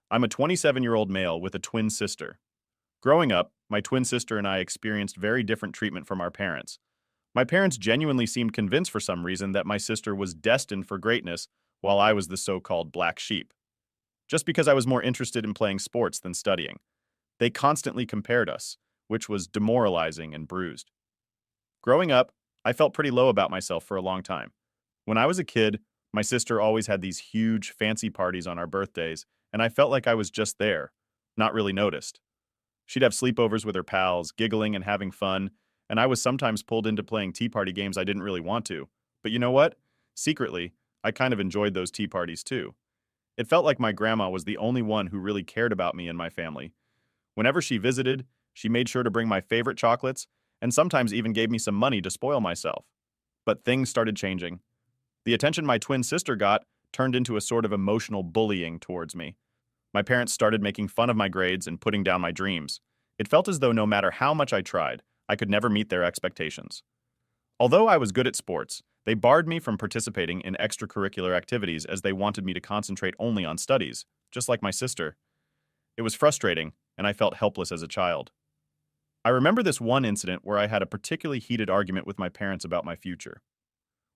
I'm a 27-year-old male with a twin sister. Growing up, my twin sister and I experienced very different treatment from our parents. My parents genuinely seemed convinced for some reason that my sister was destined for greatness, while I was the so-called black sheep, just because I was more interested in playing sports than studying. They constantly compared us, which was demoralizing and bruised. Growing up, I felt pretty low about myself for a long time. When I was a kid, my sister always had these huge, fancy parties on our birthdays, and I felt like I was just there, not really noticed. She'd have sleepovers with her pals, giggling and having fun, and I was sometimes pulled into playing tea party games I didn't really want to. But you know what? Secretly, I kind of enjoyed those tea parties too. It felt like my grandma was the only one who really cared about me and my family. Whenever she visited, she made sure to bring my favorite chocolates and sometimes even gave me some money to spoil myself. But things started changing. The attention my twin sister got turned into a sort of emotional bullying towards me. My parents started making fun of my grades and putting down my dreams. It felt as though no matter how much I tried, I could never meet their expectations. Although I was good at sports, they barred me from participating in extracurricular activities as they wanted me to concentrate only on studies, just like my sister. It was frustrating, and I felt helpless as a child. I remember this one incident where I had a particularly heated argument with my parents about my future.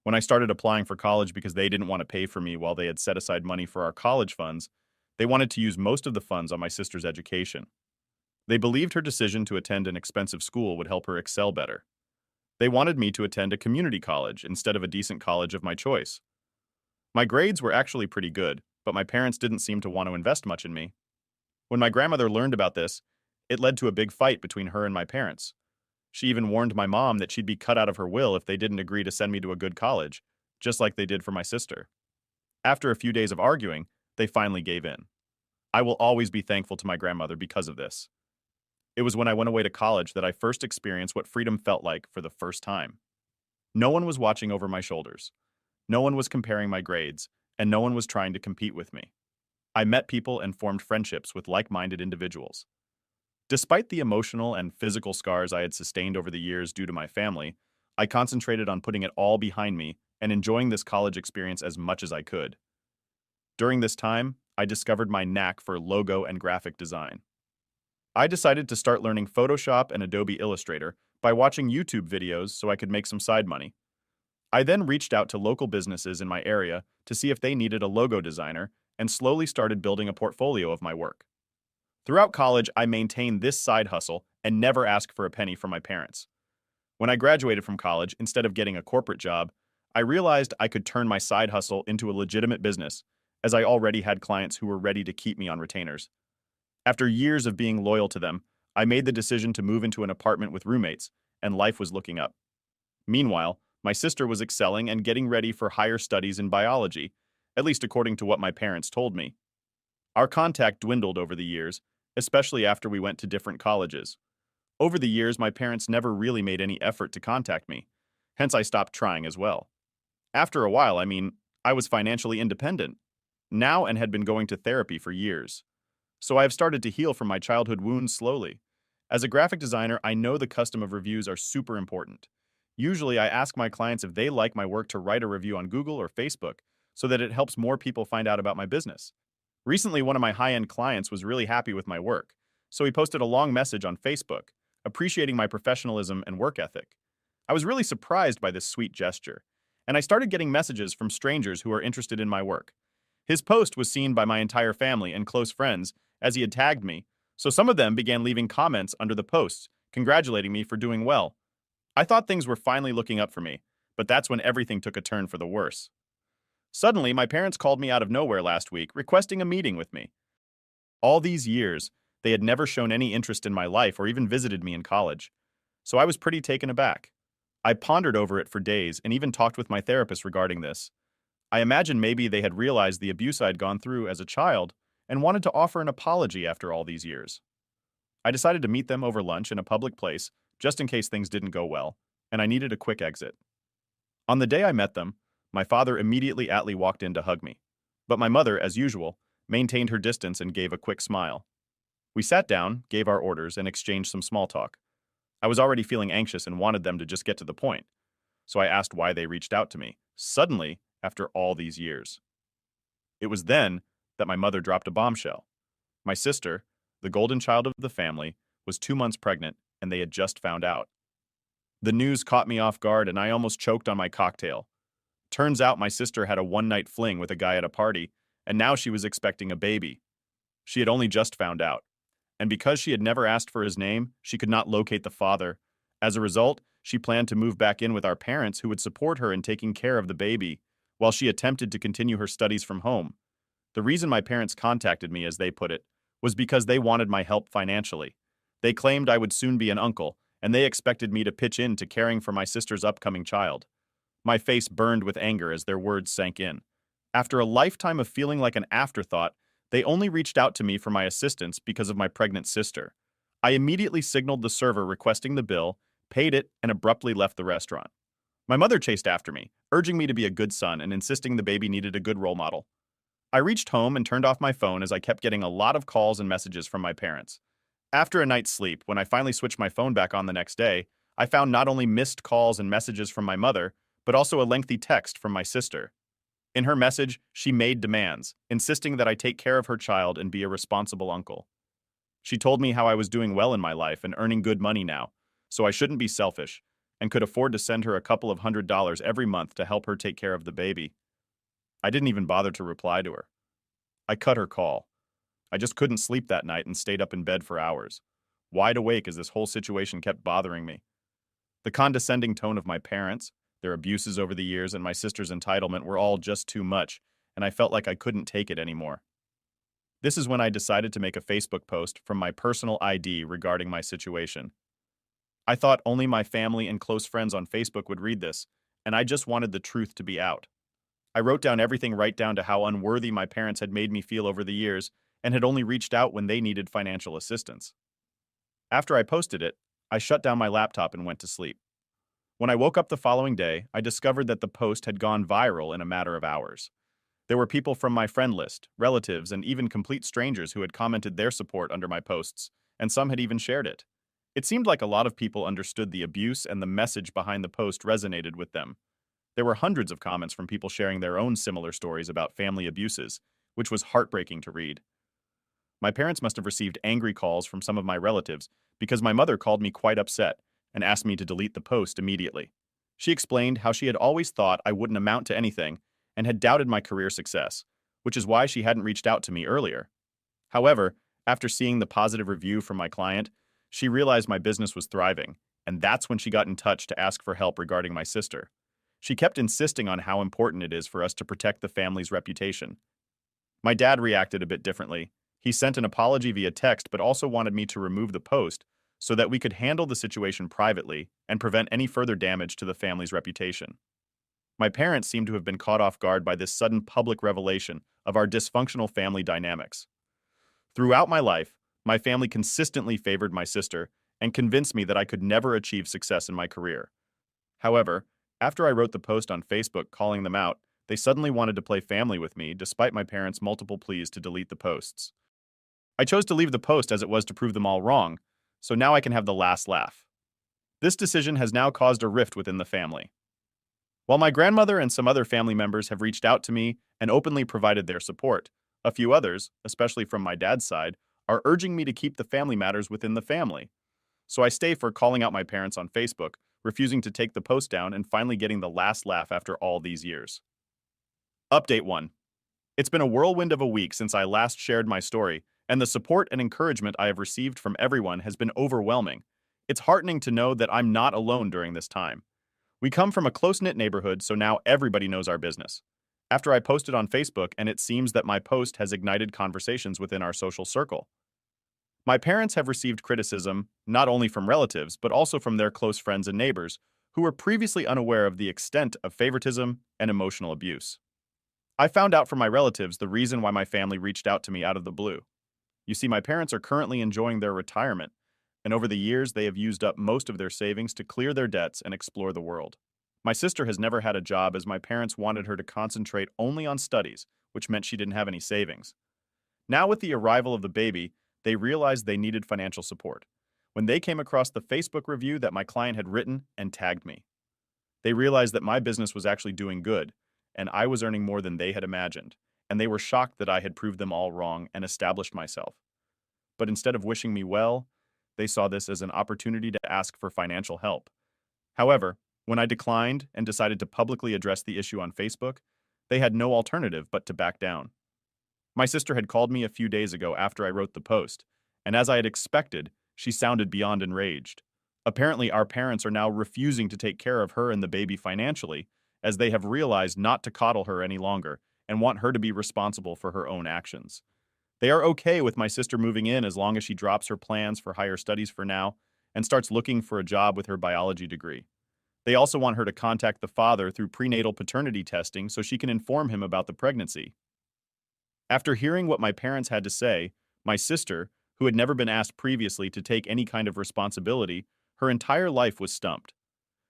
When I started applying for college because they didn't want to pay for me while they had set aside money for our college funds, they wanted to use most of the funds on my sister's education. They believed her decision to attend an expensive school would help her excel better. They wanted me to attend a community college instead of a decent college of my choice. My grades were actually pretty good, but my parents didn't seem to want to invest much in me. When my grandmother learned about this, it led to a big fight between her and my parents. She even warned my mom that she'd be cut out of her will if they didn't agree to send me to a good college, just like they did for my sister. After a few days of arguing, they finally gave in. I will always be thankful to my grandmother because of this. It was when I went away to college that I first experienced what freedom felt like for the first time. No one was watching over my shoulders. No one was comparing my grades, and no one was trying to compete with me. I met people and formed friendships with like-minded individuals. Despite the emotional and physical scars I had sustained over the years due to my family, I concentrated on putting it all behind me and enjoying this college experience as much as I could. During this time, I discovered my knack for logo and graphic design. I decided to start learning Photoshop and Adobe Illustrator by watching YouTube videos so I could make some side money. I then reached out to local businesses in my area to see if they needed a logo designer and slowly started building a portfolio of my work. Throughout college, I maintained this side hustle and never asked for a penny from my parents. When I graduated from college, instead of getting a corporate job, I realized I could turn my side hustle into a legitimate business, as I already had clients who were ready to keep me on retainers. After years of being loyal to them, I made the decision to move into an apartment with roommates, and life was looking up. Meanwhile, my sister was excelling and getting ready for higher studies in biology, at least according to what my parents told me. Our contact dwindled over the years, especially after we went to different colleges. Over the years, my parents never really made any effort to contact me, hence I stopped trying as well. After a while, I was financially independent, now and had been going to therapy for years. So I have started to heal from my childhood wounds slowly. As a graphic designer, I know the custom of reviews are super important. Usually, I ask my clients if they like my work to write a review on Google or Facebook so that it helps more people find out about my business. Recently, one of my high-end clients was really happy with my work, so he posted a long message on Facebook, appreciating my professionalism and work ethic. I was really surprised by this sweet gesture, and I started getting messages from strangers who are interested in my work. His post was seen by my entire family and close friends as he had tagged me, so some of them began leaving comments under the posts, congratulating me for doing well. I thought things were finally looking up for me, but that's when everything took a turn for the worse. Suddenly, my parents called me out of nowhere last week, requesting a meeting with me. All these years, they had never shown any interest in my life or even visited me in college, so I was pretty taken aback. I pondered over it for days and even talked with my therapist regarding this. I imagine maybe they had realized the abuse I'd gone through as a child and wanted to offer an apology after all these years. I decided to meet them over lunch in a public place just in case things didn't go well, and I needed a quick exit. On the day I met them, my father immediately Atlee walked in to hug me, but my mother, as usual, maintained her distance and gave a quick smile. We sat down, gave our orders, and exchanged some small talk. I was already feeling anxious and wanted them to just get to the point, so I asked why they reached out to me, suddenly, after all these years. It was then that my mother dropped a bombshell. My sister, the golden child of the family, was 2 months pregnant, and they had just found out. The news caught me off guard, and I almost choked on my cocktail. Turns out my sister had a one-night fling with a guy at a party, and now she was expecting a baby. She had only just found out. And because she had never asked for his name, she could not locate the father. As a result, she planned to move back in with our parents who would support her in taking care of the baby, while she attempted to continue her studies from home. The reason my parents contacted me, as they put it, was because they wanted my help financially. They claimed I would soon be an uncle, and they expected me to pitch in to caring for my sister's upcoming child. My face burned with anger as their words sank in. After a lifetime of feeling like an afterthought, they only reached out to me for my assistance because of my pregnant sister. I immediately signaled the server requesting the bill, paid it, and abruptly left the restaurant. My mother chased after me, urging me to be a good son and insisting the baby needed a good role model. I reached home and turned off my phone as I kept getting a lot of calls and messages from my parents. After a night's sleep, when I finally switched my phone back on the next day, I found not only missed calls and messages from my mother, but also a lengthy text from my sister. In her message, she made demands, insisting that I take care of her child and be a responsible uncle. She told me how I was doing well in my life and earning good money now, so I shouldn't be selfish, and could afford to send her a couple of $100s every month to help her take care of the baby. I didn't even bother to reply to her. I cut her call. I just couldn't sleep that night and stayed up in bed for hours, wide awake as this whole situation kept bothering me. The condescending tone of my parents, their abuses over the years, and my sister's entitlement were all just too much, and I felt like I couldn't take it anymore. This is when I decided to make a Facebook post from my personal ID regarding my situation. I thought only my family and close friends on Facebook would read this, and I just wanted the truth to be out. I wrote down everything right down to how unworthy my parents had made me feel over the years and had only reached out when they needed financial assistance. After I posted it, I shut down my laptop and went to sleep. When I woke up the following day, I discovered that the post had gone viral in a matter of hours. There were people from my friend list, relatives, and even complete strangers who had commented their support under my posts, and some had even shared it. It seemed like a lot of people understood the abuse, and the message behind the post resonated with them. There were hundreds of comments from people sharing their own similar stories about family abuses, which was heartbreaking to read. My parents must have received angry calls from some of my relatives because my mother called me quite upset and asked me to delete the post immediately. She explained how she had always thought I wouldn't amount to anything and had doubted my career success, which is why she hadn't reached out to me earlier. However, after seeing the positive review from my client, she realized my business was thriving, and that's when she got in touch to ask for help regarding my sister. She kept insisting on how important it is for us to protect the family's reputation. My dad reacted a bit differently. He sent an apology via text but also wanted me to remove the post so that we could handle the situation privately and prevent any further damage to the family's reputation. My parents seemed to have been caught off guard by this sudden public revelation of our dysfunctional family dynamics. Throughout my life, my family consistently favored my sister and convinced me that I could never achieve success in my career. However, after I wrote the post on Facebook calling them out, they suddenly wanted to play family with me despite my parents' multiple pleas to delete the posts. I chose to leave the post as it was to prove them all wrong, so now I can have the last laugh. This decision has now caused a rift within the family. While my grandmother and some other family members have reached out to me and openly provided their support, a few others, especially from my dad's side, are urging me to keep the family matters within the family. So I stay for calling out my parents on Facebook, refusing to take the post down, and finally getting the last laugh after all these years. Update 1. It's been a whirlwind of a week since I last shared my story, and the support and encouragement I have received from everyone has been overwhelming. It's heartening to know that I'm not alone during this time. We come from a close-knit neighborhood, so now everybody knows our business. After I posted on Facebook, and it seems that my post has ignited conversations within our social circle. My parents have received criticism, not only from relatives, but also from their close friends and neighbors, who were previously unaware of the extent of favoritism and emotional abuse. I found out from my relatives the reason why my family reached out to me out of the blue. You see, my parents are currently enjoying their retirement, and over the years they have used up most of their savings to clear their debts and explore the world. My sister has never had a job as my parents wanted her to concentrate only on studies, which meant she didn't have any savings. Now with the arrival of the baby, they realized they needed financial support when they came across the Facebook review that my client had written and tagged me. They realized that my business was actually doing good, and I was earning more than they had imagined, and they were shocked that I had proved them all wrong and established myself. but instead of wishing me well, they saw this as an opportunity to ask for financial help. However, when I declined and decided to publicly address the issue on Facebook, they had no alternative but to back down. My sister had called me a few days ago after I wrote the post, and as I had expected, she sounded beyond enraged. Apparently, our parents are now refusing to take care of her and the baby financially, as they have realized not to coddle her any longer and want her to be responsible for her own actions. They are okay with my sister moving in as long as she drops her plans for higher studies for now and starts looking for a job with her biology degree. They also want her to contact the father through prenatal paternity testing so she can inform him about the pregnancy. After hearing what my parents had to say, my sister, who had never been asked previously to take any kind of responsibility, her entire life was stumped.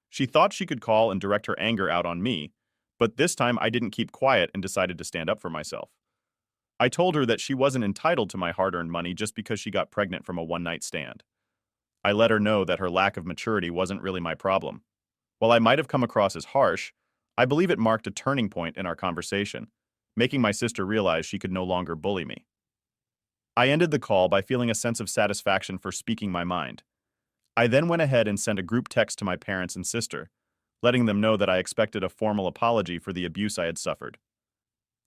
She thought she could call and direct her anger out on me, but this time I didn't keep quiet and decided to stand up for myself. I told her that she wasn't entitled to my hard-earned money just because she got pregnant from a one-night stand. I let her know that her lack of maturity wasn't really my problem. While I might have come across as harsh, I believe it marked a turning point in our conversation, making my sister realize she could no longer bully me. I ended the call by feeling a sense of satisfaction for speaking my mind. I then went ahead and sent a group text to my parents and sister, letting them know that I expected a formal apology for the abuse I had suffered.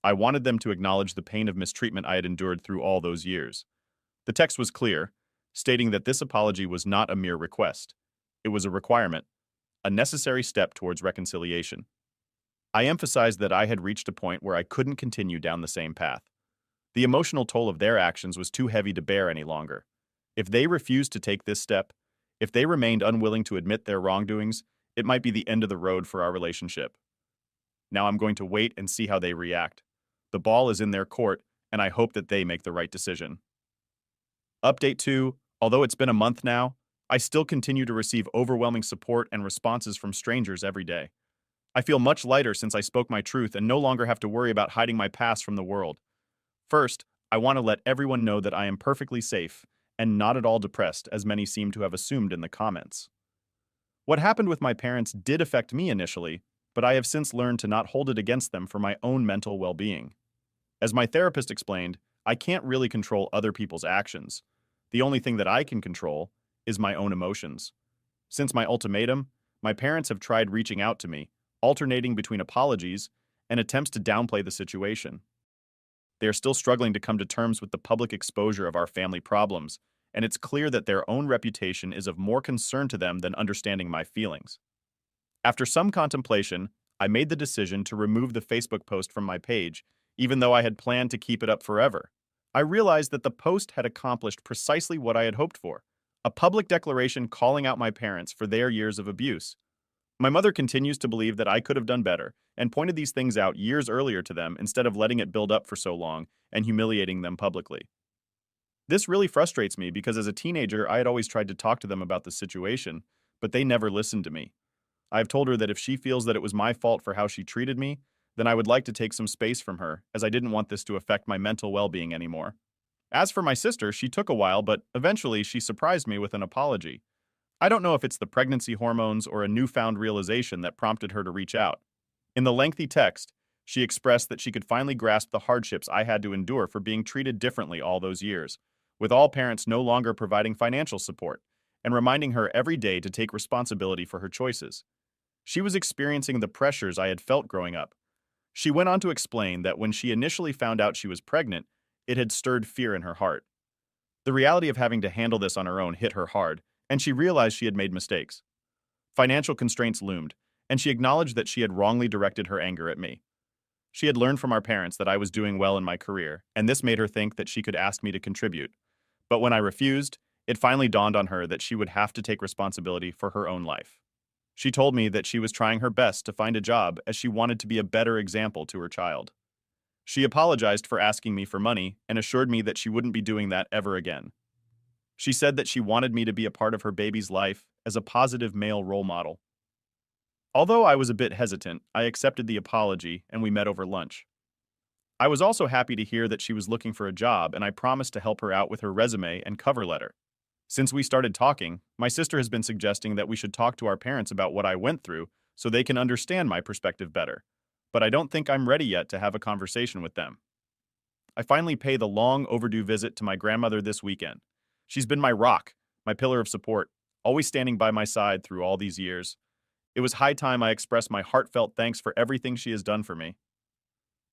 I wanted them to acknowledge the pain of mistreatment I had endured through all those years. The text was clear, stating that this apology was not a mere request. It was a requirement, a necessary step towards reconciliation. I emphasized that I had reached a point where I couldn't continue down the same path. The emotional toll of their actions was too heavy to bear any longer. If they refused to take this step, if they remained unwilling to admit their wrongdoings, it might be the end of the road for our relationship. Now I'm going to wait and see how they react. The ball is in their court, and I hope that they make the right decision. Update 2. Although it's been a month now, I still continue to receive overwhelming support and responses from strangers every day. I feel much lighter since I spoke my truth and no longer have to worry about hiding my past from the world. First, I want to let everyone know that I am perfectly safe and not at all depressed, as many seem to have assumed in the comments. What happened with my parents did affect me initially, but I have since learned to not hold it against them for my own mental well-being. As my therapist explained, I can't really control other people's actions. The only thing that I can control is my own emotions. Since my ultimatum, my parents have tried reaching out to me, alternating between apologies and attempts to downplay the situation. They are still struggling to come to terms with the public exposure of our family problems, and it's clear that their own reputation is of more concern to them than understanding my feelings. After some contemplation, I made the decision to remove the Facebook post from my page, even though I had planned to keep it up forever. I realized that the post had accomplished precisely what I had hoped for, a public declaration calling out my parents for their years of abuse. My mother continues to believe that I could have done better and pointed these things out years earlier to them instead of letting it build up for so long and humiliating them publicly. This really frustrates me because as a teenager, I had always tried to talk to them about the situation, but they never listened to me. I have told her that if she feels that it was my fault for how she treated me, then I would like to take some space from her, as I didn't want this to affect my mental well-being anymore. As for my sister, she took a while, but eventually she surprised me with an apology. I don't know if it's the pregnancy hormones or a newfound realization that prompted her to reach out. In the lengthy text, she expressed that she could finally grasp the hardships I had to endure for being treated differently all those years, with all parents no longer providing financial support, and reminding her every day to take responsibility for her choices. She was experiencing the pressures I had felt growing up. She went on to explain that when she initially found out she was pregnant, it had stirred fear in her heart. The reality of having to handle this on her own hit her hard, and she realized she had made mistakes. Financial constraints loomed, and she acknowledged that she had wrongly directed her anger at me. She had learned from our parents that I was doing well in my career, and this made her think that she could ask me to contribute. But when I refused, it finally dawned on her that she would have to take responsibility for her own life. She told me that she was trying her best to find a job as she wanted to be a better example to her child. She apologized for asking me for money and assured me that she wouldn't be doing that ever again. She said that she wanted me to be a part of her baby's life as a positive male role model. Although I was a bit hesitant, I accepted the apology and we met over lunch. I was also happy to hear that she was looking for a job, and I promised to help her out with her resume and cover letter. Since we started talking, my sister has been suggesting that we should talk to our parents about what I went through so they can understand my perspective better, but I don't think I'm ready yet to have a conversation with them. I finally pay the long overdue visit to my grandmother this weekend, She's been my rock, my pillar of support, always standing by my side through all these years. It was high time I expressed my heartfelt thanks for everything she has done for me.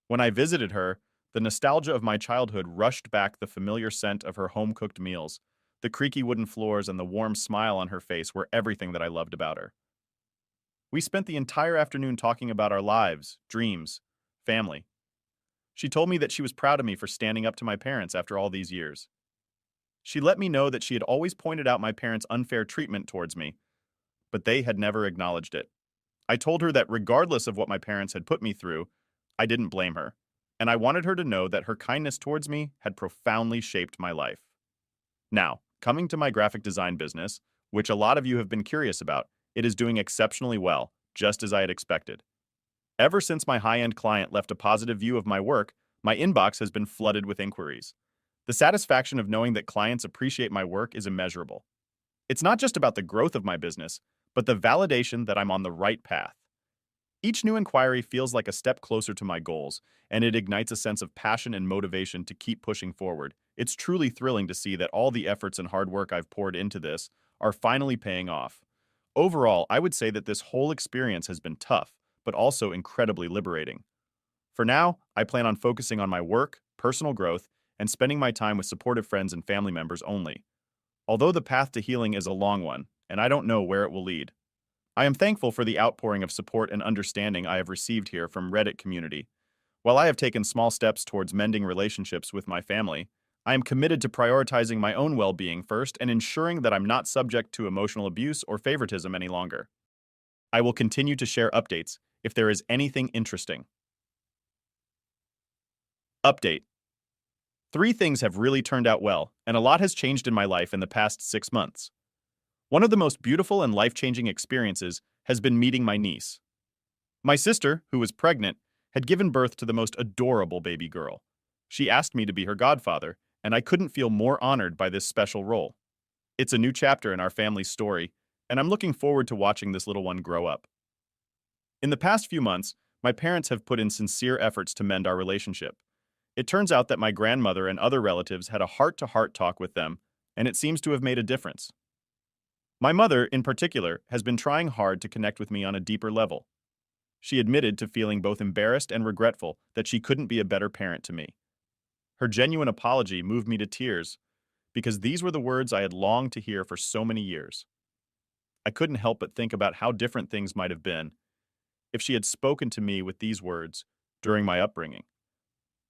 When I visited her, the nostalgia of my childhood rushed back. The familiar scent of her home-cooked meals, the creaky wooden floors, and the warm smile on her face were everything that I loved about her. We spent the entire afternoon talking about our lives, dreams, family. She told me that she was proud of me for standing up to my parents after all these years. She let me know that she had always pointed out my parents' unfair treatment towards me, but they had never acknowledged it. I told her that regardless of what my parents had put me through, I didn't blame her, and I wanted her to know that her kindness towards me had profoundly shaped my life. Now, coming to my graphic design business, which a lot of you have been curious about, it is doing exceptionally well, just as I had expected. Ever since my high-end client left a positive view of my work, my inbox has been flooded with inquiries. The satisfaction of knowing that clients appreciate my work is immeasurable. It's not just about the growth of my business, but the validation that I'm on the right path. Each new inquiry feels like a step closer to my goals, and it ignites a sense of passion and motivation to keep pushing forward. It's truly thrilling to see that all the efforts and hard work I've poured into this are finally paying off. Overall, I would say that this whole experience has been tough, but also incredibly liberating. For now, I plan on focusing on my work, personal growth, and spending my time with supportive friends and family members only. Although the path to healing is a long one, and I don't know where it will lead, I am thankful for the outpouring of support and understanding I have received here from Reddit community. While I have taken small steps towards mending relationships with my family, I am committed to prioritizing my own well-being first and ensuring that I'm not subject to emotional abuse or favoritism any longer. I will continue to share updates if there is anything interesting. Update. 3 things have really turned out well, and a lot has changed in my life in the past 6 months. One of the most beautiful and life-changing experiences has been meeting my niece. My sister, who was pregnant, had given birth to the most adorable baby girl. She asked me to be her godfather, and I couldn't feel more honored by this special role. It's a new chapter in our family's story, and I'm looking forward to watching this little one grow up. In the past few months, my parents have put in sincere efforts to mend our relationship. It turns out that my grandmother and other relatives had a heart-to-heart talk with them, and it seems to have made a difference. My mother, in particular, has been trying hard to connect with me on a deeper level. She admitted to feeling both embarrassed and regretful that she couldn't be a better parent to me. Her genuine apology moved me to tears, because these were the words I had longed to hear for so many years. I couldn't help but think about how different things might have been if she had spoken to me with these words during my upbringing,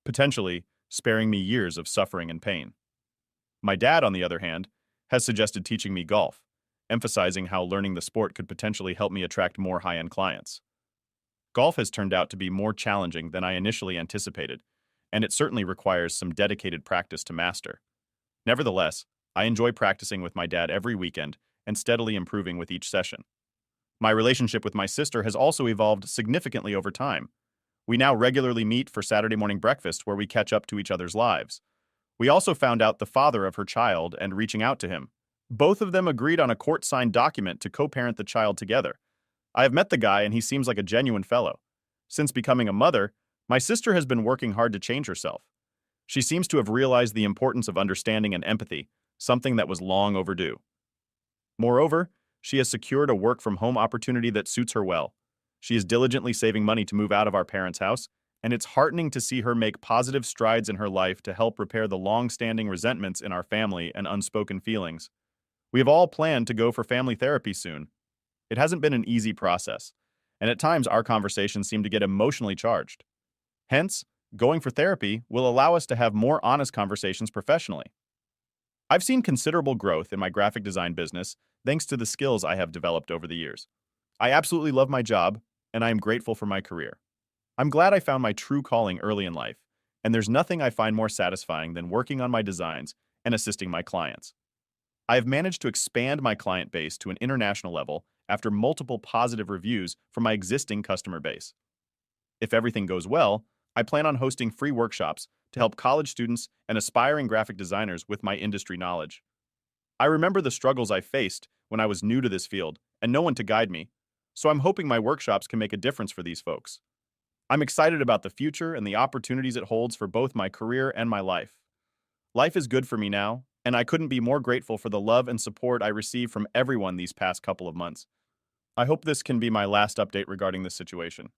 potentially sparing me years of suffering and pain. My dad, on the other hand, has suggested teaching me golf, emphasizing how learning the sport could potentially help me attract more high-end clients. Golf has turned out to be more challenging than I initially anticipated, and it certainly requires some dedicated practice to master. Nevertheless, I enjoy practicing with my dad every weekend and steadily improving with each session. My relationship with my sister has also evolved significantly over time. We now regularly meet for Saturday morning breakfast where we catch up to each other's lives. We also found out the father of her child and reaching out to him. Both of them agreed on a court-signed document to co-parent the child together. I have met the guy and he seems like a genuine fellow. Since becoming a mother, my sister has been working hard to change herself. She seems to have realized the importance of understanding and empathy, something that was long overdue. Moreover, she has secured a work-from-home opportunity that suits her well. She is diligently saving money to move out of our parents' house, and it's heartening to see her make positive strides in her life to help repair the long-standing resentments in our family and unspoken feelings. We have all planned to go for family therapy soon. It hasn't been an easy process, and at times our conversations seem to get emotionally charged. Hence, going for therapy will allow us to have more honest conversations professionally. I've seen considerable growth in my graphic design business thanks to the skills I have developed over the years. I absolutely love my job, and I am grateful for my career. I'm glad I found my true calling early in life, and there's nothing I find more satisfying than working on my designs and assisting my clients. I have managed to expand my client base to an international level after multiple positive reviews from my existing customer base. If everything goes well, I plan on hosting free workshops to help college students and aspiring graphic designers with my industry knowledge. I remember the struggles I faced when I was new to this field and no one to guide me, so I'm hoping my workshops can make a difference for these folks. I'm excited about the future and the opportunities it holds for both my career and my life. Life is good for me now, and I couldn't be more grateful for the love and support I received from everyone these past couple of months. I hope this can be my last update regarding this situation.